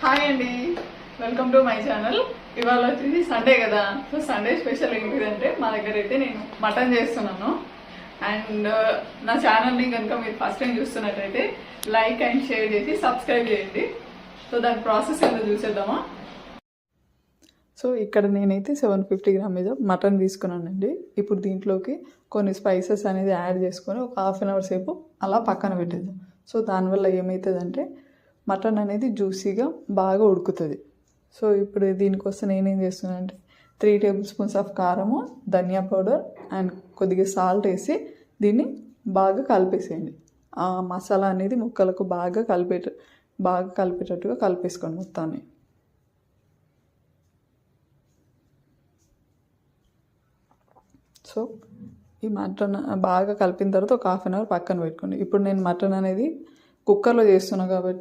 Hi అండి, welcome to my channel. ఇవాళ వచ్చేసి సండే కదా. సో సండే స్పెషల్ ఏంటిదంటే మా దగ్గర అయితే నేను మటన్ చేస్తున్నాను. అండ్ నా ఛానల్ని కనుక మీరు ఫస్ట్ టైం చూస్తున్నట్టయితే లైక్ అండ్ షేర్ చేసి సబ్స్క్రైబ్ చేయండి. సో దాని ప్రాసెస్ ఏంటో చూసేద్దామా. సో ఇక్కడ నేనైతే 750 గ్రామ్స్ మటన్ తీసుకున్నానండి. ఇప్పుడు దీంట్లోకి కొన్ని స్పైసెస్ అనేది యాడ్ చేసుకొని ఒక హాఫ్ అన్ అవర్ సేపు అలా పక్కన పెట్టేద్దాం. సో దానివల్ల ఏమవుతుందంటే మటన్ అనేది జ్యూసీగా బాగా ఉడుకుతుంది. సో ఇప్పుడు దీనికోసం నేనేం చేస్తున్నానంటే 3 టేబుల్ స్పూన్స్ ఆఫ్ కారము, ధనియా పౌడర్ అండ్ కొద్దిగా సాల్ట్ వేసి దీన్ని బాగా కలిపేసేయండి. ఆ మసాలా అనేది ముక్కలకు బాగా కలిపేటట్టుగా కలిపేసుకోండి మొత్తాన్ని. సో ఈ మటన్ బాగా కలిపిన తర్వాత ఒక హాఫ్ అన్ అవర్ పక్కన పెట్టుకోండి. ఇప్పుడు నేను మటన్ అనేది కుక్కర్లో చేస్తున్నాను కాబట్టి